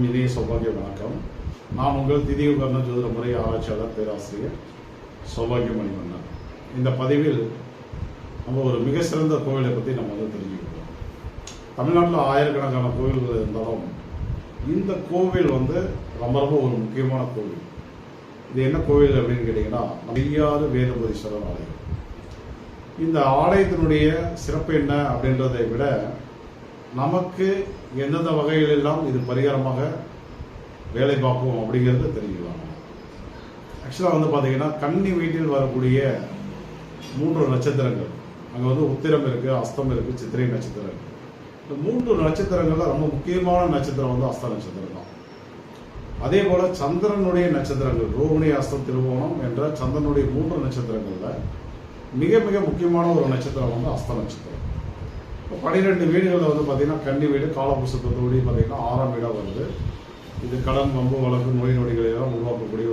அனைவருக்கும் இனிய சௌபாகிய வணக்கம். நான் உங்கள் திதியுகர்ண ஜோதிட முறை ஆராய்ச்சியாளர் பேராசிரியர் சௌபாகிய மணிவண்ணன். இந்த பதிவில் நம்ம ஒரு மிக சிறந்த கோவிலை பற்றி நம்ம தெரிஞ்சுக்கிறோம். தமிழ்நாட்டில் ஆயிரக்கணக்கான கோவில்கள் இருந்தாலும் இந்த கோவில் ரொம்ப ரொம்ப ஒரு முக்கியமான கோவில். இது என்ன கோவில் அப்படின்னு கேட்டிங்கன்னா, நெய்யாறு வேதபுரீஸ்வரர் ஆலயம். இந்த ஆலயத்தினுடைய சிறப்பு என்ன அப்படின்றதை விட நமக்கு எந்தெந்த வகையிலெல்லாம் இது பரிகாரமாக வேலை பார்ப்போம் அப்படிங்கிறது தெரிஞ்சுக்கலாம். ஆக்சுவலாக பார்த்தீங்கன்னா, கன்னி வீட்டில் வரக்கூடிய 3 நட்சத்திரங்கள், அங்கே உத்திரம் இருக்குது, அஸ்தம் இருக்குது, சித்திரை நட்சத்திரம் இருக்குது. இந்த 3 நட்சத்திரங்கள்ல ரொம்ப முக்கியமான நட்சத்திரம் அஸ்த நட்சத்திரம் தான். அதே போல சந்திரனுடைய நட்சத்திரங்கள் ரோகிணி, அஸ்தம், திருவோணம் என்ற சந்திரனுடைய 3 நட்சத்திரங்கள்ல மிக மிக முக்கியமான ஒரு நட்சத்திரம் அஸ்த நட்சத்திரம். இப்போ 12 வீடுகளில் பார்த்தீங்கன்னா, கன்னி வீடு காலபுருஷத்தோடு பார்த்தீங்கன்னா 6ஆம் வீடாக வருது. இது கடன், வம்பு, வழக்கு, நோய் நொடிகளை எல்லாம் உருவாக்கக்கூடிய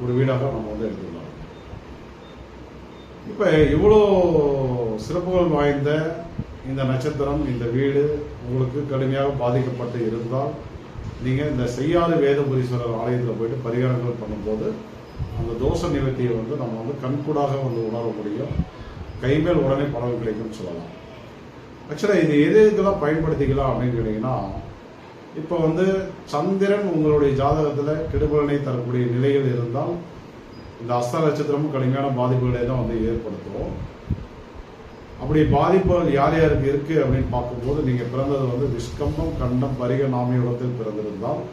ஒரு வீடாக நம்ம எடுத்துக்கலாம். இப்போ இவ்வளோ சிறப்புகள் வாய்ந்த இந்த நட்சத்திரம், இந்த வீடு உங்களுக்கு கடுமையாக பாதிக்கப்பட்டு இருந்தால் நீங்கள் இந்த செய்யாறு வேதபுரீஸ்வரர் ஆலயத்தில் போயிட்டு பரிகாரங்கள் பண்ணும்போது அந்த தோஷ நிவர்த்தியை நம்ம கண்கூடாக உணர முடியும். கைமேல் உடனே பலன் கிடைக்கும்னு சொல்லலாம். ஆக்சுவலாக இது எதுக்கெல்லாம் பயன்படுத்திக்கலாம் அப்படின்னு கேட்டிங்கன்னா, இப்போ சந்திரன் உங்களுடைய ஜாதகத்தில் கெடுபலனை தரக்கூடிய நிலையில் இருந்தால் இந்த அஸ்த நட்சத்திரமும் கடுமையான பாதிப்புகளை தான் ஏற்படுத்தும். அப்படி பாதிப்புகள் யார் யாருக்கு இருக்குது அப்படின்னு பார்க்கும்போது, நீங்கள் பிறந்தது விஷ்கம்பம், கண்டம், பரிக, நாமியோகத்தில் பிறந்திருந்தால்,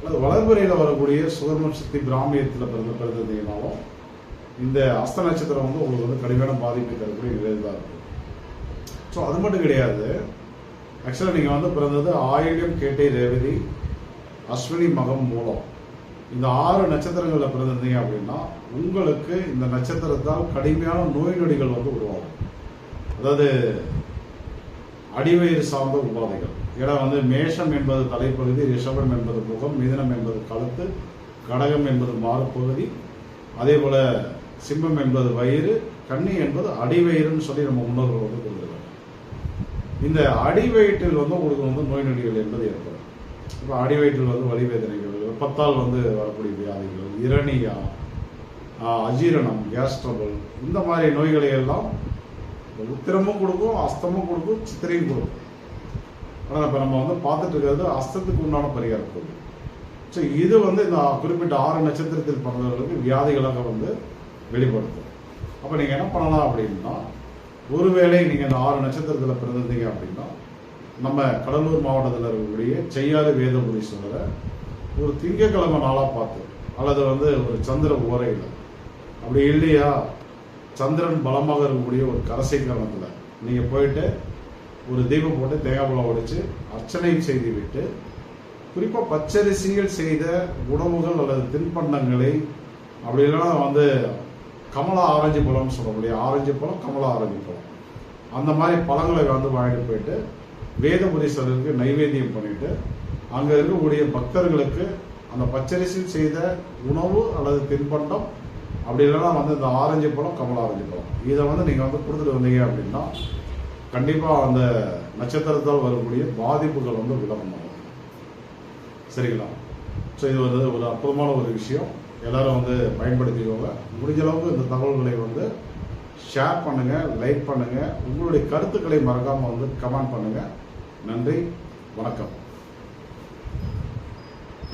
அல்லது வளர்புறையில் வரக்கூடிய சுகர்ம சக்தி பிராமியத்தில் பிறந்திருந்தீங்கனாலும் இந்த அஸ்த நட்சத்திரம் உங்களுக்கு கடுமையான பாதிப்பை தரக்கூடிய நிலையில் தான் இருக்கும். ஸோ அது மட்டும் கிடையாது. ஆக்சுவலாக நீங்கள் பிறந்தது ஆயில்யம், கேட்டை, ரேவதி, அஸ்வினி, மகம், மூலம், இந்த 6 நட்சத்திரங்களில் பிறந்திருந்தீங்க அப்படின்னா உங்களுக்கு இந்த நட்சத்திரத்தால் கடுமையான நோய் நொடிகள் உருவாகும். அதாவது அடிவயிறு சார்ந்த உபாதைகள். ஏன்னா மேஷம் என்பது தலைப்பகுதி, ரிஷபம் என்பது முகம், மிதுனம் என்பது கழுத்து, கடகம் என்பது மாறுபகுதி, அதே போல சிம்மம் என்பது வயிறு, கன்னி என்பது அடிவயிறுன்னு சொல்லி நம்ம முன்னோர்கள் கொடுத்துருக்காங்க. இந்த அடிவயிற்றில் உங்களுக்கு நோய் நொடிகள் என்பது ஏற்படும். இப்போ அடிவயிற்றில் வலிவேதனைகள், வெப்பத்தால் வரக்கூடிய வியாதிகள், இரணியா, அஜீரணம், கேஸ் ட்ரபிள், இந்த மாதிரி நோய்களை எல்லாம் உத்திரமும் கொடுக்கும், அஸ்தமும் கொடுக்கும், சித்திரையும் கொடுக்கும். ஆனால் இப்போ நம்ம பார்த்துட்டு இருக்கிறது அஸ்தத்துக்கு உண்டான பரிகாரம் கோவில். ஸோ இது இந்த குறிப்பிட்ட 6 நட்சத்திரத்தில் பிறந்தவர்களுக்கு வியாதிகளாக வெளிப்படுத்தும். அப்போ நீங்கள் என்ன பண்ணலாம் அப்படின்னா, ஒருவேளை நீங்கள் இந்த 6 நட்சத்திரத்தில் பிறந்திருந்தீங்க அப்படின்னா, நம்ம கடலூர் மாவட்டத்தில் இருக்கக்கூடிய செய்யாறு வேதபுரீஸ்வரரை ஒரு திங்கக்கிழமை நாளாக பார்த்து, அல்லது ஒரு சந்திர ஓரையில், அப்படி இல்லையா சந்திரன் பலமாக இருக்கக்கூடிய ஒரு கரசை கிரமத்தில் நீங்கள் போயிட்டு ஒரு தீபம் போட்டு தேங்காய் பழம் உடைச்சு அர்ச்சனை செய்து விட்டு, குறிப்பாக பச்சரிசியில் செய்த உணவுகள் அல்லது தின்பண்டங்களை, அப்படி இல்லைன்னா கமலா ஆரஞ்சு பழம்னு சொல்லக்கூடிய ஆரஞ்சு பழம், கமலா ஆரஞ்சு பழம், அந்த மாதிரி பழங்களை வாங்கிட்டு போயிட்டு வேதபுரீஸ்வரருக்கு நைவேத்தியம் பண்ணிட்டு, அங்கே இருக்கக்கூடிய பக்தர்களுக்கு அந்த பச்சரிசியில் செய்த உணவு அல்லது தின்பண்டம், அப்படி இல்லைன்னா இந்த ஆரஞ்சு பழம், கமலா ஆரஞ்சு பழம், இதை நீங்கள் கொடுத்துட்டு வந்தீங்க அப்படின்னா கண்டிப்பாக அந்த நட்சத்திரத்தால் வரக்கூடிய பாதிப்புகள் விலகமாகும். சரிங்களா? ஸோ இது ஒரு அற்புதமான ஒரு விஷயம். எல்லாரும் பயன்படுத்திக்கோங்க. முடிஞ்ச அளவுக்கு இந்த தகவல்களை ஷேர் பண்ணுங்க, லைக் பண்ணுங்க, உங்களுடைய கருத்துக்களை மறக்காம கமெண்ட் பண்ணுங்க. நன்றி, வணக்கம்.